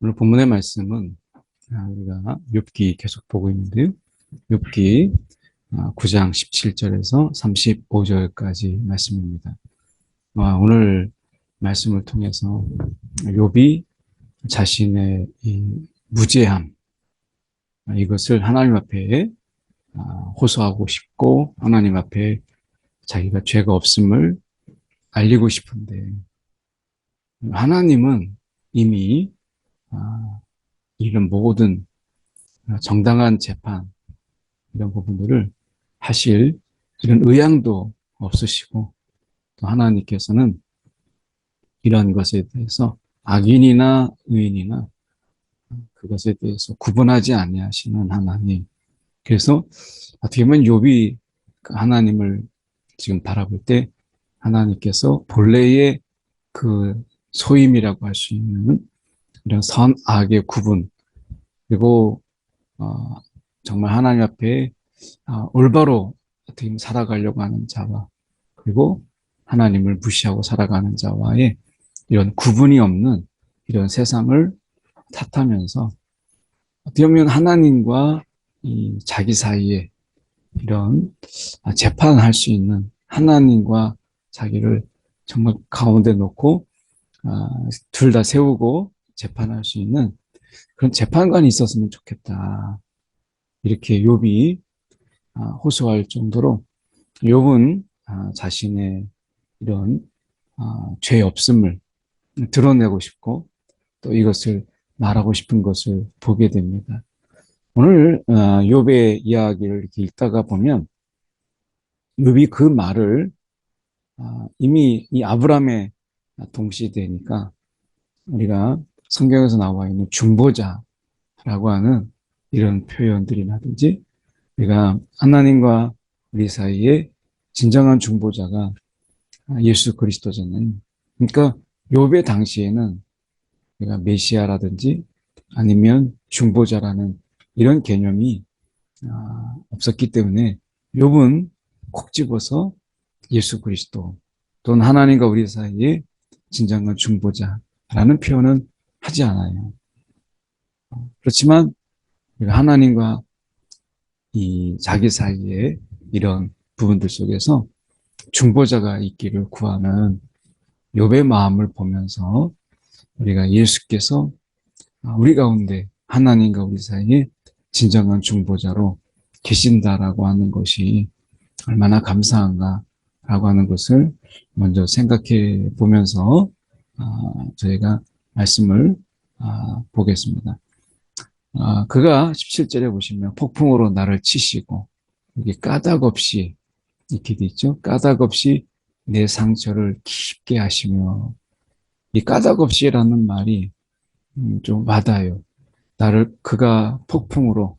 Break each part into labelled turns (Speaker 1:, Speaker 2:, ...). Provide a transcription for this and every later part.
Speaker 1: 오늘 본문의 말씀은 우리가 욥기 계속 보고 있는데요. 욥기 9장 17절에서 35절까지 말씀입니다. 오늘 말씀을 통해서 욥이 자신의 이 무죄함, 이것을 하나님 앞에 호소하고 싶고 하나님 앞에 자기가 죄가 없음을 알리고 싶은데, 하나님은 이미 이런 모든 정당한 재판, 이런 부분들을 하실 이런 의향도 없으시고, 또 하나님께서는 이런 것에 대해서 악인이나 의인이나 그것에 대해서 구분하지 아니하시는 하나님. 그래서 어떻게 보면 욥이 그 하나님을 지금 바라볼 때 하나님께서 본래의 그 소임이라고 할 수 있는 이런 선, 악의 구분, 그리고 정말 하나님 앞에 올바로 어떻게 보면 살아가려고 하는 자와, 그리고 하나님을 무시하고 살아가는 자와의 이런 구분이 없는 이런 세상을 탓하면서 어떻게 보면 하나님과 이 자기 사이에 이런 재판할 수 있는, 하나님과 자기를 정말 가운데 놓고 둘 다 세우고 재판할 수 있는 그런 재판관이 있었으면 좋겠다. 이렇게 욥이 호소할 정도로, 욥은 자신의 이런 죄 없음을 드러내고 싶고, 또 이것을 말하고 싶은 것을 보게 됩니다. 오늘 욥의 이야기를 이렇게 읽다가 보면 욥이 그 말을 이미 이 아브라함의 동시대니까 우리가 성경에서 나와 있는 중보자라고 하는 이런 표현들이라든지, 우리가 하나님과 우리 사이에 진정한 중보자가 예수 그리스도잖아요. 그러니까 욥의 당시에는 우리가 메시아라든지 아니면 중보자라는 이런 개념이 없었기 때문에 욥은 콕 집어서 예수 그리스도 또는 하나님과 우리 사이에 진정한 중보자라는 표현은 하지 않아요. 그렇지만 하나님과 이 자기 사이에 이런 부분들 속에서 중보자가 있기를 구하는 욥의 마음을 보면서 우리가 예수께서 우리 가운데 하나님과 우리 사이에 진정한 중보자로 계신다라고 하는 것이 얼마나 감사한가라고 하는 것을 먼저 생각해 보면서 저희가 말씀을 보겠습니다. 그가 17절에 보시면 폭풍으로 나를 치시고, 이게 까닭 없이 이렇게 돼 있죠. 까닭 없이 내 상처를 깊게 하시며, 이 까닭 없이라는 말이 좀 와닿아요. 그가 폭풍으로,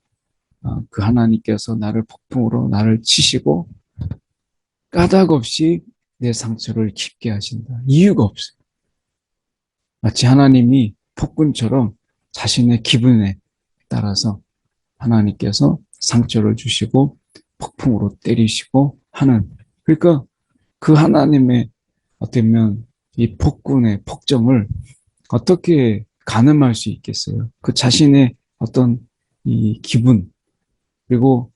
Speaker 1: 그 하나님께서 나를 폭풍으로 나를 치시고 까닭 없이 내 상처를 깊게 하신다. 이유가 없어요. 마치 하나님이 폭군처럼 자신의 기분에 따라서 하나님께서 상처를 주시고 폭풍으로 때리시고 하는, 그러니까 그 하나님의 어쩌면 이 폭군의 폭정을 어떻게 가늠할 수 있겠어요? 그 자신의 어떤 이 기분, 그리고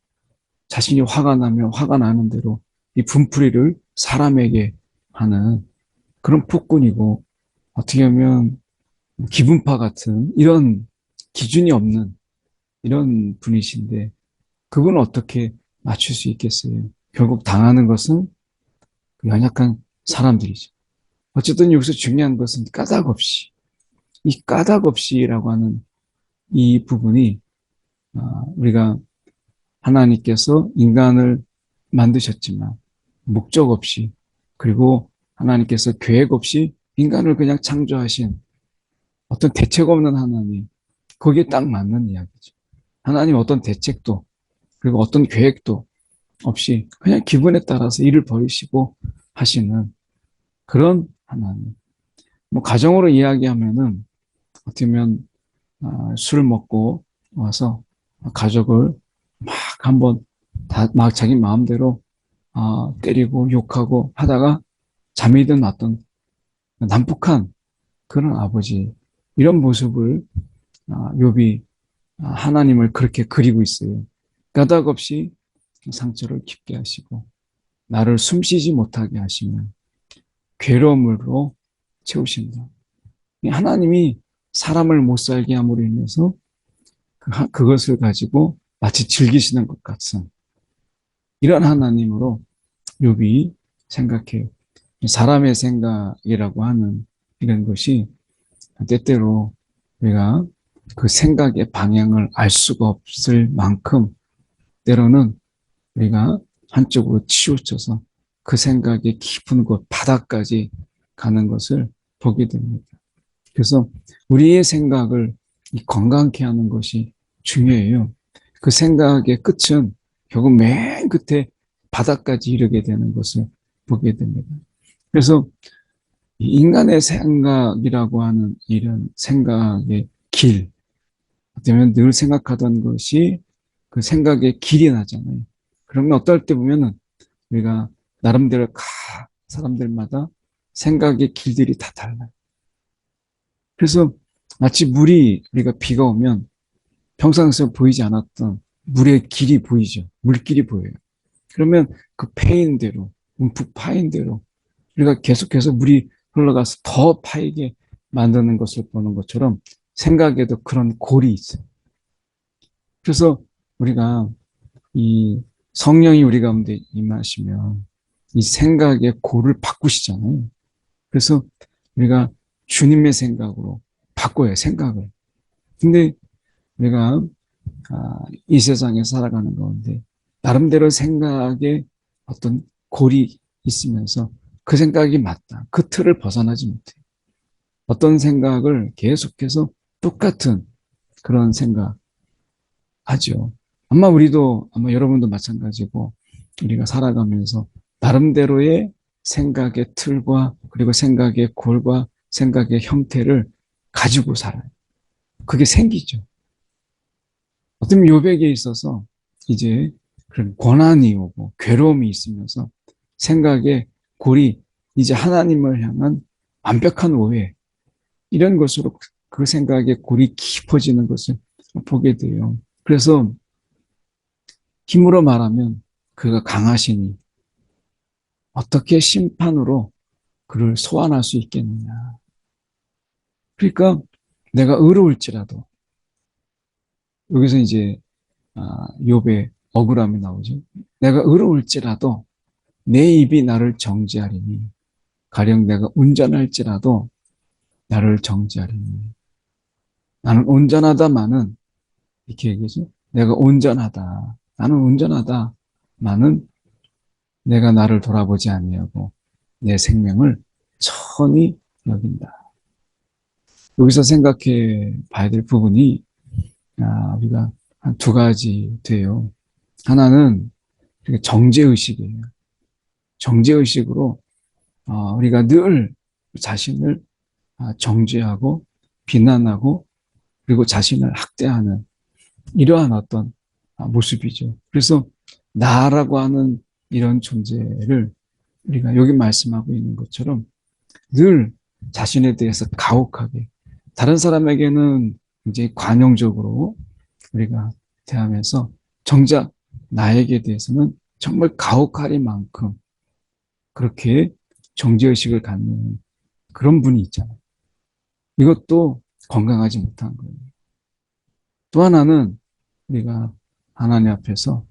Speaker 1: 자신이 화가 나면 화가 나는 대로 이 분풀이를 사람에게 하는 그런 폭군이고, 어떻게 보면 기분파 같은 이런 기준이 없는 이런 분이신데, 그분은 어떻게 맞출 수 있겠어요? 결국 당하는 것은 그 연약한 사람들이죠. 어쨌든 여기서 중요한 것은 까닭 없이, 이 까닭 없이라고 하는 이 부분이 우리가 하나님께서 인간을 만드셨지만 목적 없이, 그리고 하나님께서 계획 없이 인간을 그냥 창조하신 어떤 대책 없는 하나님, 거기에 딱 맞는 이야기죠. 하나님 어떤 대책도, 그리고 어떤 계획도 없이 그냥 기분에 따라서 일을 벌이시고 하시는 그런 하나님. 뭐 가정으로 이야기하면은 어떻게 보면 술 먹고 와서 가족을 막 한번 막 자기 마음대로 때리고 욕하고 하다가 잠이 든 어떤 난폭한 그런 아버지, 이런 모습을 욥이 하나님을 그렇게 그리고 있어요. 까닭없이 상처를 깊게 하시고 나를 숨쉬지 못하게 하시면 괴로움으로 채우신다. 하나님이 사람을 못 살게 함으로 인해서 그것을 가지고 마치 즐기시는 것 같은 이런 하나님으로 욥이 생각해요. 사람의 생각이라고 하는 이런 것이 때때로 우리가 그 생각의 방향을 알 수가 없을 만큼 때로는 우리가 한쪽으로 치우쳐서 그 생각의 깊은 곳 바닥까지 가는 것을 보게 됩니다. 그래서 우리의 생각을 건강케 하는 것이 중요해요. 그 생각의 끝은 결국 맨 끝에 바닥까지 이르게 되는 것을 보게 됩니다. 그래서 인간의 생각이라고 하는 이런 생각의 길, 때문에 늘 생각하던 것이 그 생각의 길이 나잖아요. 그러면 어떨 때 보면은 우리가 나름대로 사람들마다 생각의 길들이 다 달라요. 그래서 마치 우리가 비가 오면 평상시에 보이지 않았던 물의 길이 보이죠. 물길이 보여요. 그러면 그 패인 대로, 움푹 파인 대로 우리가 계속해서 물이 흘러가서 더 파이게 만드는 것을 보는 것처럼 생각에도 그런 골이 있어요. 그래서 우리가 이 성령이 우리 가운데 임하시면 이 생각의 골을 바꾸시잖아요. 그래서 우리가 주님의 생각으로 바꿔요, 생각을. 근데 우리가 이 세상에 살아가는 가운데 나름대로 생각에 어떤 골이 있으면서 그 생각이 맞다. 그 틀을 벗어나지 못해요. 어떤 생각을 계속해서 똑같은 그런 생각 하죠. 아마 여러분도 마찬가지고 우리가 살아가면서 나름대로의 생각의 틀과 그리고 생각의 골과 생각의 형태를 가지고 살아요. 그게 생기죠. 어떤 요백에 있어서 이제 그런 고난이 오고 괴로움이 있으면서 생각의 골이 이제 하나님을 향한 완벽한 오해 이런 것으로 그 생각의 골이 깊어지는 것을 보게 돼요. 그래서 힘으로 말하면 그가 강하시니 어떻게 심판으로 그를 소환할 수 있겠느냐. 그러니까 내가 의로울지라도 여기서 이제 욥의 억울함이 나오죠. 내가 의로울지라도 내 입이 나를 정죄하리니 가령 내가 운전할지라도 나를 정죄하리니 나는 온전하다마는 이렇게 얘기하죠. 내가 온전하다. 나는 온전하다마는 내가 나를 돌아보지 아니하고 내 생명을 천히 여긴다. 여기서 생각해 봐야 될 부분이 우리가 한 두 가지 돼요. 하나는 정죄의식이에요. 정죄의식으로 우리가 늘 자신을 정죄하고 비난하고 그리고 자신을 학대하는 이러한 어떤 모습이죠. 그래서 나라고 하는 이런 존재를 우리가 여기 말씀하고 있는 것처럼 늘 자신에 대해서 가혹하게 다른 사람에게는 이제 관용적으로 우리가 대하면서 정작 나에게 대해서는 정말 가혹하리만큼 그렇게 정죄의식을 갖는 그런 분이 있잖아요. 이것도 건강하지 못한 거예요. 또 하나는 우리가 하나님 앞에서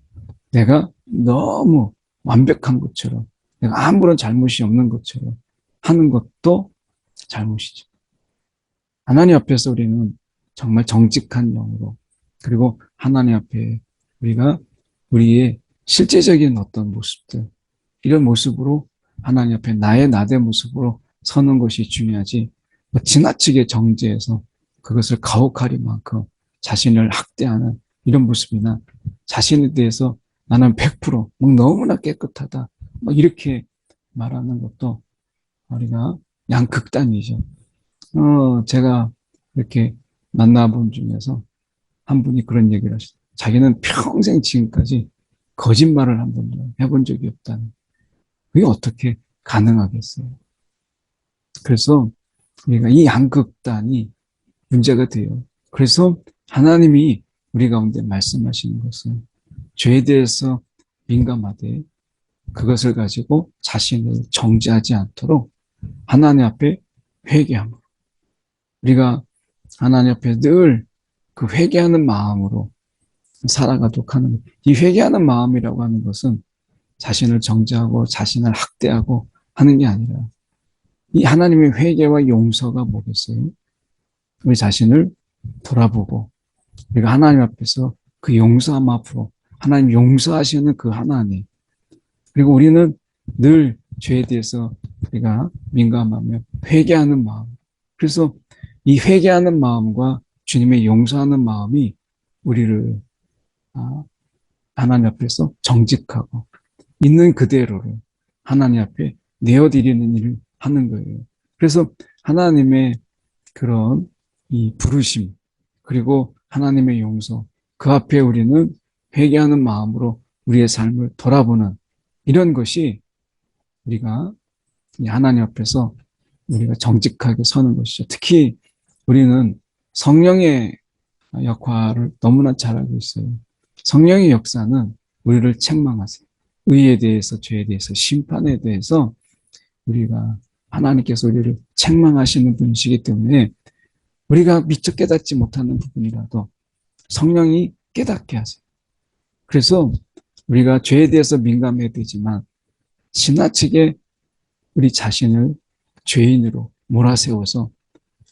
Speaker 1: 내가 너무 완벽한 것처럼 내가 아무런 잘못이 없는 것처럼 하는 것도 잘못이죠. 하나님 앞에서 우리는 정말 정직한 영으로 그리고 하나님 앞에 우리가 우리의 실제적인 어떤 모습들 이런 모습으로 하나님 앞에 나의 나대 모습으로 서는 것이 중요하지 지나치게 정죄해서 그것을 가혹하리만큼 자신을 학대하는 이런 모습이나 자신에 대해서 나는 100% 너무나 깨끗하다 이렇게 말하는 것도 우리가 양극단이죠. 제가 이렇게 만나본 중에서 한 분이 그런 얘기를 하셨어요. 자기는 평생 지금까지 거짓말을 한 번도 해본 적이 없다는. 그게 어떻게 가능하겠어요? 그래서 우리가 이 양극단이 문제가 돼요. 그래서 하나님이 우리 가운데 말씀하시는 것은 죄에 대해서 민감하되 그것을 가지고 자신을 정죄하지 않도록 하나님 앞에 회개함으로, 우리가 하나님 앞에 늘 그 회개하는 마음으로 살아가도록 하는 것. 이 회개하는 마음이라고 하는 것은 자신을 정죄하고 자신을 학대하고 하는 게 아니라, 이 하나님의 회개와 용서가 뭐겠어요? 우리 자신을 돌아보고 우리가 하나님 앞에서 그 용서함 앞으로, 하나님 용서하시는 그 하나님, 그리고 우리는 늘 죄에 대해서 우리가 민감하며 회개하는 마음. 그래서 이 회개하는 마음과 주님의 용서하는 마음이 우리를 하나님 앞에서 정직하고 있는 그대로를 하나님 앞에 내어드리는 일을 하는 거예요. 그래서 하나님의 그런 이 부르심, 그리고 하나님의 용서, 그 앞에 우리는 회개하는 마음으로 우리의 삶을 돌아보는 이런 것이 우리가 하나님 앞에서 우리가 정직하게 서는 것이죠. 특히 우리는 성령의 역할을 너무나 잘 알고 있어요. 성령의 역사는 우리를 책망하세요. 의에 대해서, 죄에 대해서, 심판에 대해서 우리가 하나님께서 우리를 책망하시는 분이시기 때문에 우리가 미처 깨닫지 못하는 부분이라도 성령이 깨닫게 하세요. 그래서 우리가 죄에 대해서 민감해야 되지만 지나치게 우리 자신을 죄인으로 몰아세워서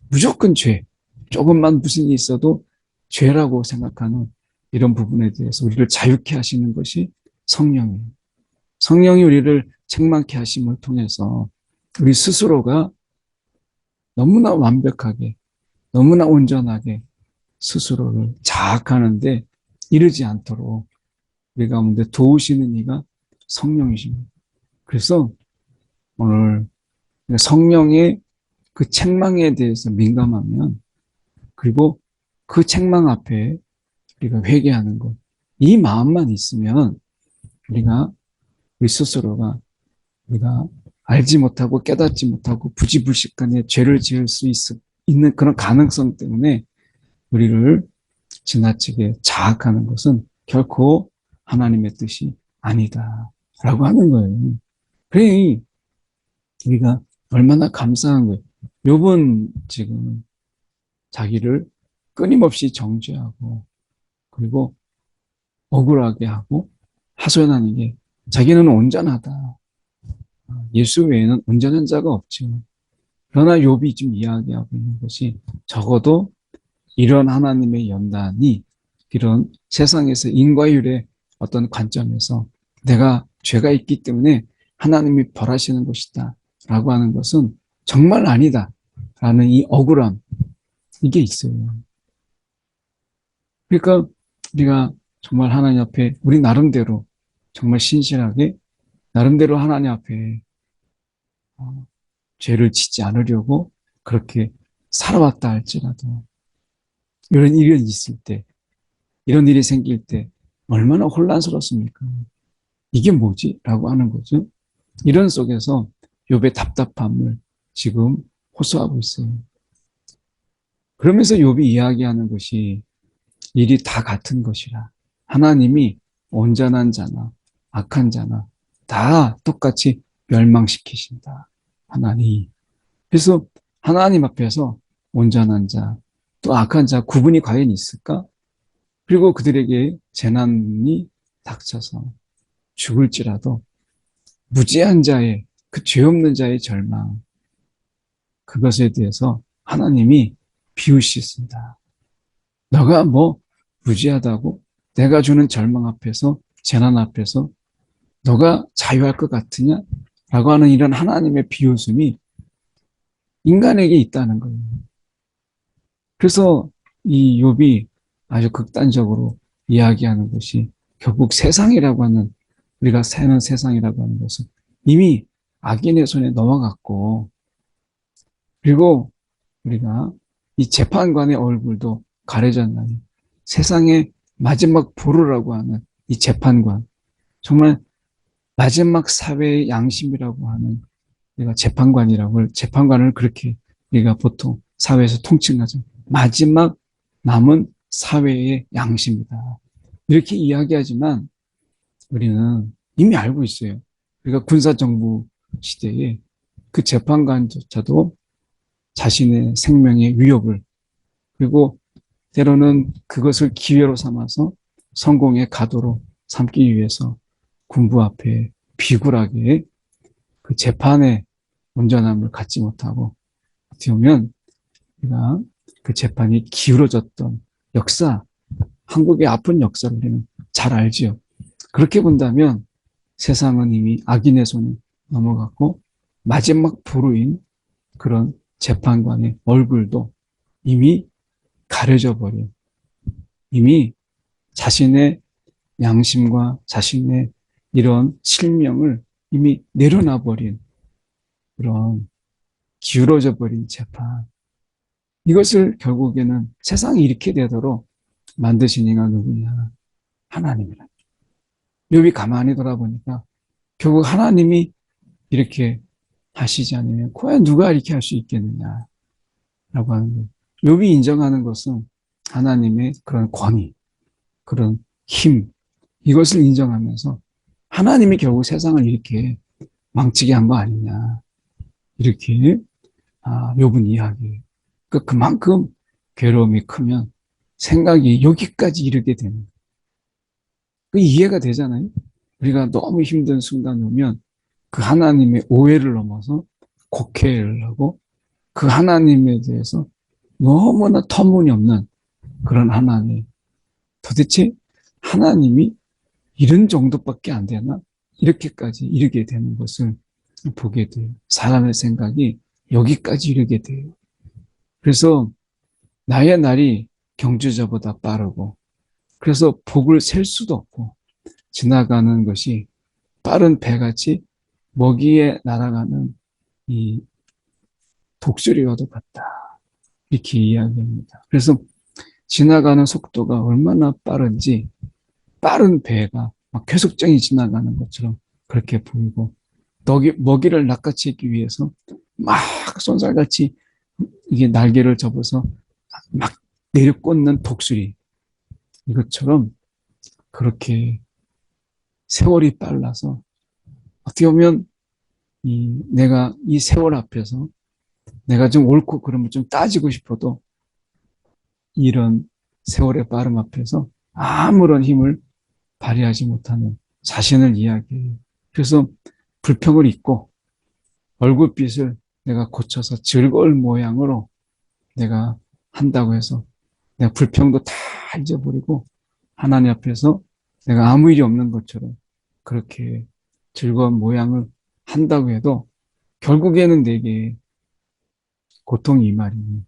Speaker 1: 무조건 죄, 조금만 무슨 일이 있어도 죄라고 생각하는 이런 부분에 대해서 우리를 자유케 하시는 것이 성령이에요. 성령이 우리를 책망케 하심을 통해서 우리 스스로가 너무나 완벽하게, 너무나 온전하게 스스로를 자학하는데 이르지 않도록 우리 가운데 도우시는 이가 성령이십니다. 그래서 오늘 성령의 그 책망에 대해서 민감하면, 그리고 그 책망 앞에 우리가 회개하는 것, 이 마음만 있으면 우리 스스로가 우리가 알지 못하고 깨닫지 못하고 부지불식간에 죄를 지을 수 있는 그런 가능성 때문에 우리를 지나치게 자학하는 것은 결코 하나님의 뜻이 아니다라고 하는 거예요. 그래, 우리가 얼마나 감사한 거예요. 욥은 지금 자기를 끊임없이 정죄하고 그리고 억울하게 하고 하소연하는 게, 자기는 온전하다. 예수 외에는 온전한 자가 없죠. 그러나 욥이 지금 이야기하고 있는 것이, 적어도 이런 하나님의 연단이 이런 세상에서 인과율의 어떤 관점에서 내가 죄가 있기 때문에 하나님이 벌하시는 것이다 라고 하는 것은 정말 아니다 라는 이 억울함, 이게 있어요. 그러니까 우리가 정말 하나님 앞에 우리 나름대로 정말 신실하게 나름대로 하나님 앞에 죄를 짓지 않으려고 그렇게 살아왔다 할지라도 이런 일이 있을 때, 이런 일이 생길 때 얼마나 혼란스럽습니까? 이게 뭐지? 라고 하는 거죠. 이런 속에서 욥의 답답함을 지금 호소하고 있어요. 그러면서 욥이 이야기하는 것이 일이 다 같은 것이라, 하나님이 온전한 자나 악한 자나 다 똑같이 멸망시키신다. 하나님. 그래서 하나님 앞에서 온전한 자, 또 악한 자 구분이 과연 있을까? 그리고 그들에게 재난이 닥쳐서 죽을지라도 무지한 자의, 그 죄 없는 자의 절망, 그것에 대해서 하나님이 비우시습니다. 너가 뭐 무지하다고 내가 주는 절망 앞에서, 재난 앞에서 너가 자유할 것 같으냐? 라고 하는 이런 하나님의 비웃음이 인간에게 있다는 거예요. 그래서 이 욥이 아주 극단적으로 이야기하는 것이, 결국 세상이라고 하는, 우리가 사는 세상이라고 하는 것은 이미 악인의 손에 넘어갔고, 그리고 우리가 이 재판관의 얼굴도 가려졌나니 세상의 마지막 보루라고 하는 이 재판관, 정말 마지막 사회의 양심이라고 하는, 우리가 재판관을 그렇게 우리가 보통 사회에서 통칭하죠. 마지막 남은 사회의 양심이다. 이렇게 이야기하지만 우리는 이미 알고 있어요. 우리가 군사정부 시대에 그 재판관조차도 자신의 생명의 위협을, 그리고 때로는 그것을 기회로 삼아서 성공의 가도로 삼기 위해서 군부 앞에 비굴하게 그 재판의 온전함을 갖지 못하고, 어떻게 보면 우리가 그 재판이 기울어졌던 역사, 한국의 아픈 역사를 우리는 잘 알지요. 그렇게 본다면 세상은 이미 악인의 손에 넘어갔고, 마지막 보루인 그런 재판관의 얼굴도 이미 가려져 버린, 이미 자신의 양심과 자신의 이런 실명을 이미 내려놔 버린 그런 기울어져 버린 재판. 이것을 결국에는 세상이 이렇게 되도록 만드신 이가 누구냐? 하나님이라. 욥이 가만히 돌아보니까 결국 하나님이 이렇게 하시지 않으면 과연 누가 이렇게 할 수 있겠느냐라고 하는 거예요. 욥이 인정하는 것은 하나님의 그런 권위, 그런 힘, 이것을 인정하면서 하나님이 결국 세상을 이렇게 망치게 한 거 아니냐, 이렇게 욥은 이야기해요. 그만큼 괴로움이 크면 생각이 여기까지 이르게 되는 거예요. 그 이해가 되잖아요. 우리가 너무 힘든 순간 오면 그 하나님의 오해를 넘어서 곡해를 하고 그 하나님에 대해서 너무나 터무니없는 그런 하나님, 도대체 하나님이 이런 정도밖에 안 되나? 이렇게까지 이르게 되는 것을 보게 돼요. 사람의 생각이 여기까지 이르게 돼요. 그래서 나의 날이 경주자보다 빠르고, 그래서 복을 셀 수도 없고, 지나가는 것이 빠른 배같이 먹이에 날아가는 이 독수리와도 같다. 이렇게 이야기합니다. 그래서 지나가는 속도가 얼마나 빠른지 빠른 배가 막 괴속쟁이 지나가는 것처럼 그렇게 보이고, 먹이를 낚아채기 위해서 막 쏜살같이 이게 날개를 접어서 막 내려꽂는 독수리, 이것처럼 그렇게 세월이 빨라서 어떻게 보면 내가 이 세월 앞에서 내가 좀 옳고 그름을 좀 따지고 싶어도 이런 세월의 빠름 앞에서 아무런 힘을 발휘하지 못하는 자신을 이야기해요. 그래서 불평을 잊고 얼굴빛을 내가 고쳐서 즐거울 모양으로 내가 한다고 해서 내가 불평도 다 잊어버리고 하나님 앞에서 내가 아무 일이 없는 것처럼 그렇게 즐거운 모양을 한다고 해도 결국에는 내게 고통이 임하리니,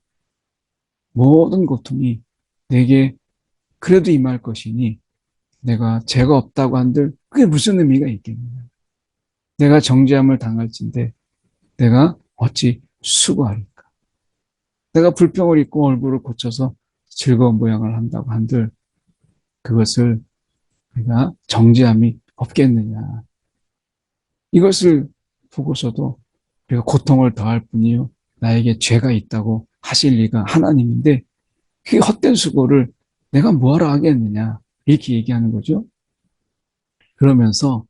Speaker 1: 모든 고통이 내게 그래도 임할 것이니 내가 죄가 없다고 한들 그게 무슨 의미가 있겠느냐. 내가 정죄함을 당할진대 내가 어찌 수고하리까. 내가 불평을 잊고 얼굴을 고쳐서 즐거운 모양을 한다고 한들 그것을 내가 정죄함이 없겠느냐. 이것을 보고서도 우리가 고통을 더할 뿐이요 나에게 죄가 있다고 하실 리가 하나님인데 그게 헛된 수고를 내가 뭐하러 하겠느냐, 이렇게 얘기하는 거죠. 그러면서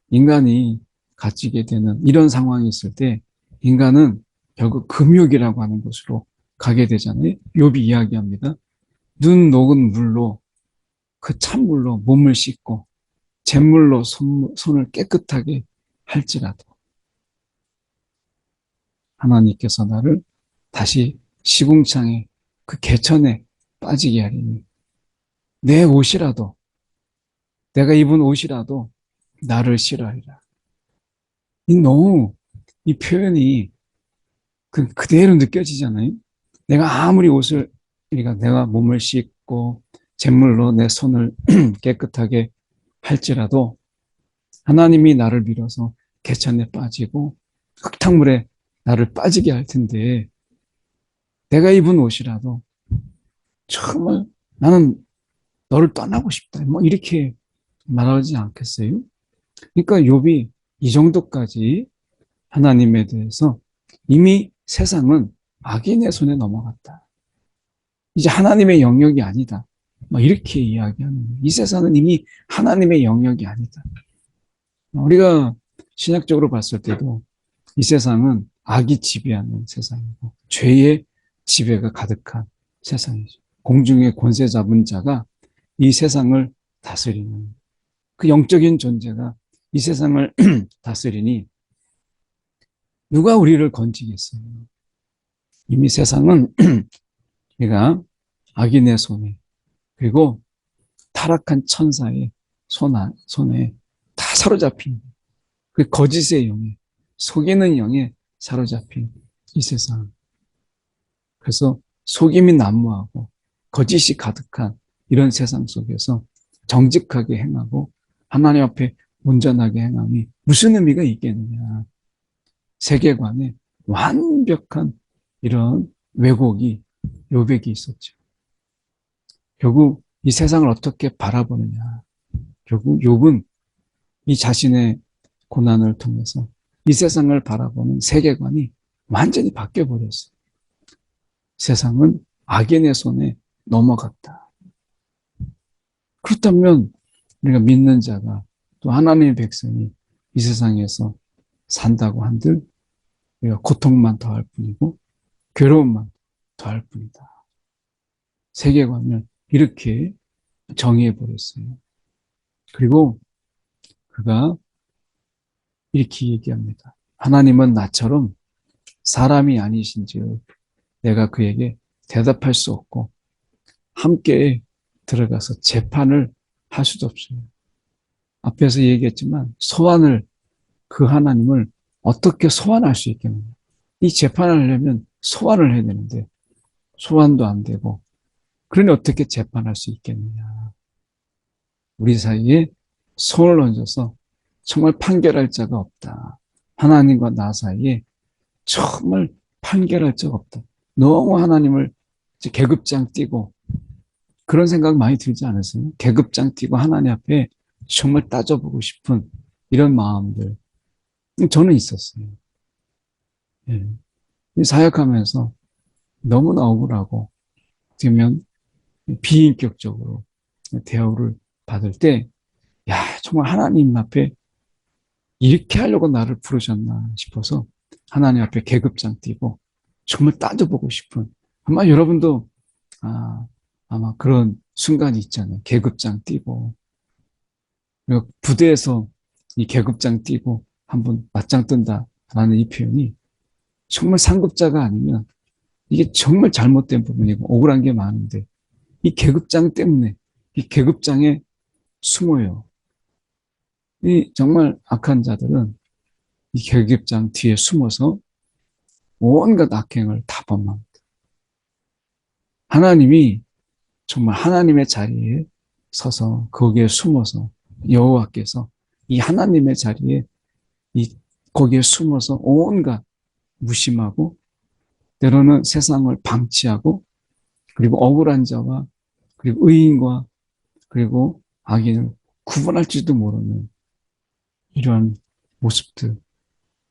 Speaker 1: 인간이 갇히게 되는 이런 상황이 있을 때 인간은 결국 금욕이라고 하는 곳으로 가게 되잖아요. 욥이 이야기합니다. 눈 녹은 물로, 그 찬물로 몸을 씻고 잿물로 손을 깨끗하게 할지라도 하나님께서 나를 다시 시궁창에 그 개천에 빠지게 하리니 내 옷이라도, 내가 입은 옷이라도 나를 싫어하리라. 너무 이 표현이 그대로 느껴지잖아요. 내가 아무리 옷을, 그러니까 내가 몸을 씻고 잿물로 내 손을 깨끗하게 할지라도 하나님이 나를 밀어서 개천에 빠지고 흙탕물에 나를 빠지게 할 텐데 내가 입은 옷이라도 정말 나는 너를 떠나고 싶다, 뭐 이렇게 말하지 않겠어요? 그러니까 욥이 이 정도까지 하나님에 대해서 이미 세상은 악인의 손에 넘어갔다. 이제 하나님의 영역이 아니다. 막 이렇게 이야기하는 거예요. 이 세상은 이미 하나님의 영역이 아니다. 우리가 신약적으로 봤을 때도 이 세상은 악이 지배하는 세상이고 죄의 지배가 가득한 세상이죠. 공중의 권세 잡은 자가 이 세상을 다스리는 그 영적인 존재가 이 세상을 다스리니 누가 우리를 건지겠어요? 이미 세상은 우리가 악인의 손에 그리고 타락한 천사의 손에 다 사로잡힌 그 거짓의 영에 속이는 영에 사로잡힌 이 세상. 그래서 속임이 난무하고 거짓이 가득한 이런 세상 속에서 정직하게 행하고 하나님 앞에 온전하게 행함이 무슨 의미가 있겠느냐. 세계관에 완벽한 이런 왜곡이 요백이 있었죠. 결국 이 세상을 어떻게 바라보느냐. 결국 욥은 이 자신의 고난을 통해서 이 세상을 바라보는 세계관이 완전히 바뀌어버렸어요. 세상은 악인의 손에 넘어갔다. 그렇다면 우리가 믿는 자가 또 하나님의 백성이 이 세상에서 산다고 한들 우리가 고통만 더할 뿐이고 괴로움만 더할 뿐이다. 세계관을 이렇게 정의해버렸어요. 그리고 그가 이렇게 얘기합니다. 하나님은 나처럼 사람이 아니신즉 내가 그에게 대답할 수 없고 함께 들어가서 재판을 할 수도 없어요. 앞에서 얘기했지만 소환을 그 하나님을 어떻게 소환할 수 있겠느냐. 이 재판을 하려면 소환을 해야 되는데 소환도 안 되고 그러니 어떻게 재판할 수 있겠느냐. 우리 사이에 손을 얹어서 정말 판결할 자가 없다. 하나님과 나 사이에 정말 판결할 자가 없다. 너무 하나님을 계급장 띄고 그런 생각 많이 들지 않으세요? 계급장 띄고 하나님 앞에 정말 따져보고 싶은 이런 마음들 저는 있었어요. 예. 사역하면서 너무나 억울하고 되면 비인격적으로 대우를 받을 때 야, 정말 하나님 앞에 이렇게 하려고 나를 부르셨나 싶어서 하나님 앞에 계급장 띄고 정말 따져보고 싶은 아마 여러분도 아마 그런 순간이 있잖아요. 계급장 띄고 그리고 부대에서 이 계급장 띄고 한번 맞짱 뜬다라는 이 표현이 정말 상급자가 아니면 이게 정말 잘못된 부분이고 억울한 게 많은데 이 계급장 때문에 이 계급장에 숨어요. 이 정말 악한 자들은 이 계급장 뒤에 숨어서 온갖 악행을 다 범합니다. 하나님이 정말 하나님의 자리에 서서 거기에 숨어서 여호와께서 이 하나님의 자리에 거기에 숨어서 온갖 무심하고 때로는 세상을 방치하고 그리고 억울한 자와 그리고 의인과 그리고 악인을 구분할지도 모르는 이러한 모습들.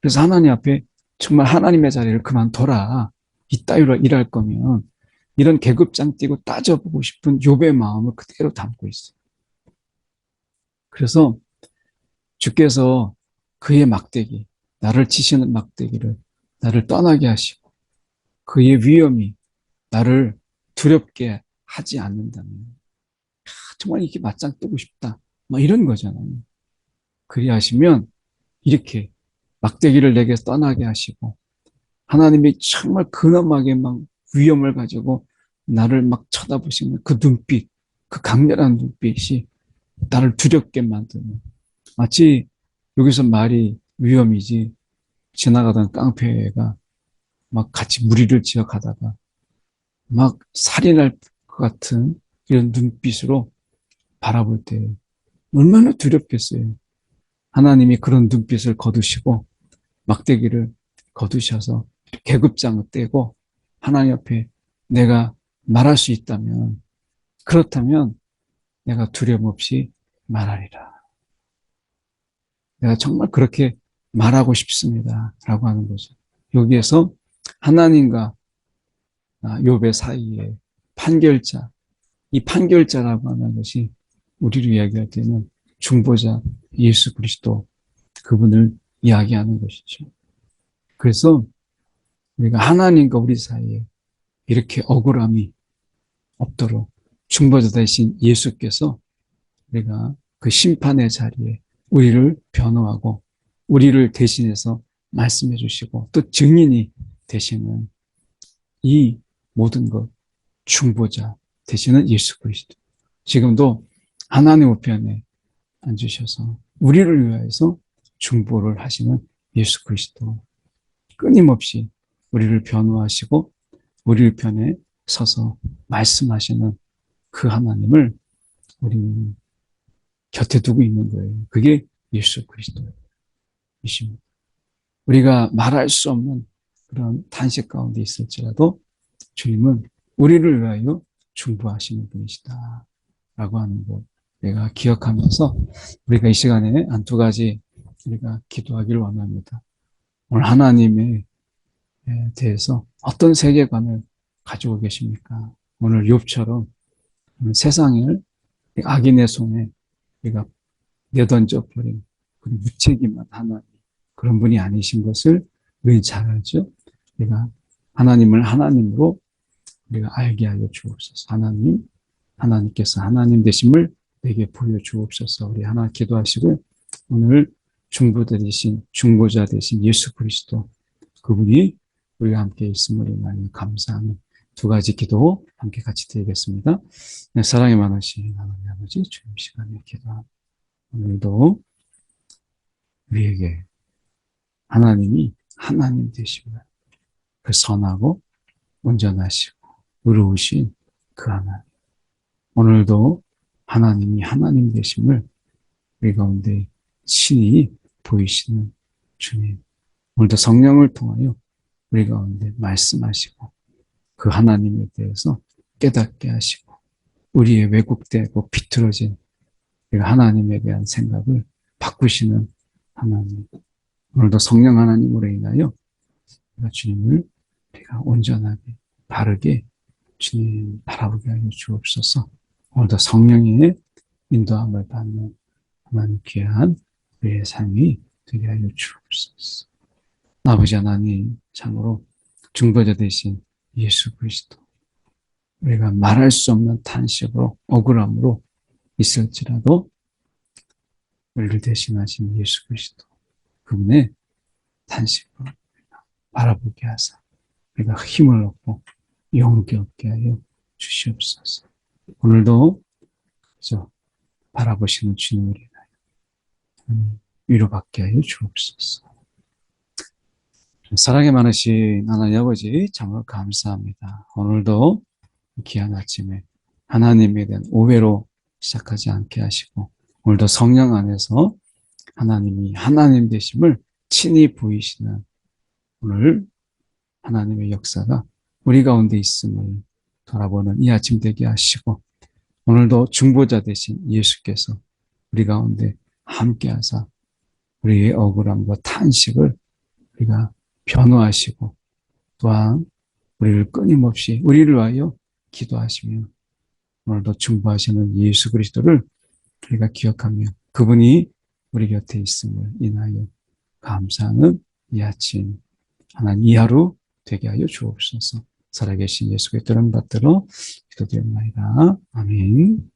Speaker 1: 그래서 하나님 앞에 정말 하나님의 자리를 그만둬라. 이따위로 일할 거면 이런 계급장 띄고 따져보고 싶은 욥의 마음을 그대로 담고 있어요. 그래서 주께서 그의 막대기, 나를 치시는 막대기를 나를 떠나게 하시고 그의 위엄이 나를 두렵게 하지 않는다면 정말 이렇게 맞짱 뜨고 싶다. 막 이런 거잖아요. 그리하시면 이렇게 막대기를 내게 떠나게 하시고 하나님이 정말 근엄하게 막 위엄을 가지고 나를 막 쳐다보시는 그 눈빛, 그 강렬한 눈빛이 나를 두렵게 만드는 마치 여기서 말이 위험이지 지나가던 깡패가 막 같이 무리를 지어 가다가 막 살인할 것 같은 이런 눈빛으로 바라볼 때 얼마나 두렵겠어요. 하나님이 그런 눈빛을 거두시고 막대기를 거두셔서 계급장을 떼고 하나님 앞에 내가 말할 수 있다면 그렇다면 내가 두려움 없이 말하리라. 내가 정말 그렇게 말하고 싶습니다. 라고 하는 거죠. 여기에서 하나님과 욥의 사이에 판결자, 이 판결자라고 하는 것이 우리로 이야기할 때는 중보자 예수 그리스도 그분을 이야기하는 것이죠. 그래서 우리가 하나님과 우리 사이에 이렇게 억울함이 없도록 중보자 대신 예수께서 우리가 그 심판의 자리에 우리를 변호하고 우리를 대신해서 말씀해 주시고 또 증인이 되시는 이 모든 것 중보자 되시는 예수 그리스도. 지금도 하나님 우편에 앉으셔서 우리를 위하여서 중보를 하시는 예수 그리스도. 끊임없이 우리를 변호하시고 우리를 편에 서서 말씀하시는 그 하나님을 우리는 곁에 두고 있는 거예요. 그게 예수 그리스도이십니다. 우리가 말할 수 없는 그런 탄식 가운데 있을지라도 주님은 우리를 위하여 중보하시는 분이시다 라고 하는 것 내가 기억하면서 우리가 이 시간에 한 두 가지 우리가 기도하기를 원합니다. 오늘 하나님에 대해서 어떤 세계관을 가지고 계십니까? 오늘 욥처럼 세상을 악인의 손에 우리가 내던져 버린 무책임한 하나님 그런 분이 아니신 것을 우리는 잘 알죠. 우리가 하나님을 하나님으로 우리가 알게 하여 주옵소서. 하나님께서 하나님 되심을 내게 보여주옵소서. 우리 하나 기도하시고 오늘 중보자 되신 예수 그리스도 그분이 우리와 함께 있음을 인하여 감사하는 두 가지 기도 함께 같이 드리겠습니다. 네, 사랑이 많으신 하나님 아버지 주님 시간에 기도합니다. 오늘도 우리에게 하나님이 하나님 되심을 그 선하고 온전하시고 의로우신 그 하나님 오늘도 하나님이 하나님 되심을 우리 가운데 친히 보이시는 주님 오늘도 성령을 통하여 우리 가운데 말씀하시고 그 하나님에 대해서 깨닫게 하시고 우리의 왜곡되고 비틀어진 하나님에 대한 생각을 바꾸시는 하나님 오늘도 성령 하나님으로 인하여 주님을 우리가 온전하게 바르게 주님 바라보게 하여 주옵소서. 오늘도 성령의 인도함을 받는 하나님 귀한 우리의 삶이 되게 하여 주옵소서. 아버지 하나님 참으로 중보자 되신 예수 그리스도 우리가 말할 수 없는 탄식으로 억울함으로 있을지라도 우리를 대신하신 예수 그리스도 그분의 탄식으로 바라보게 하사 우리가 힘을 얻고 용기 얻게 하여 주시옵소서. 오늘도 그저 바라보시는 주님을 인하여 위로받게 하여 주옵소서. 사랑이 많으신 하나님 아버지 참으로 감사합니다. 오늘도 귀한 아침에 하나님에 대한 오해로 시작하지 않게 하시고 오늘도 성령 안에서 하나님이 하나님 되심을 친히 보이시는 오늘 하나님의 역사가 우리 가운데 있음을 돌아보는 이 아침 되게 하시고 오늘도 중보자 되신 예수께서 우리 가운데 함께하사 우리의 억울함과 탄식을 우리가 변호하시고 또한 우리를 끊임없이 우리를 위하여 기도하시며 오늘도 중보하시는 예수 그리스도를 우리가 기억하며 그분이 우리 곁에 있음을 인하여 감사하는 이 아침 하나님 이 하루 되게 하여 주옵소서. 살아계신 예수 그리스도를 받들어 기도드립니다. 아멘.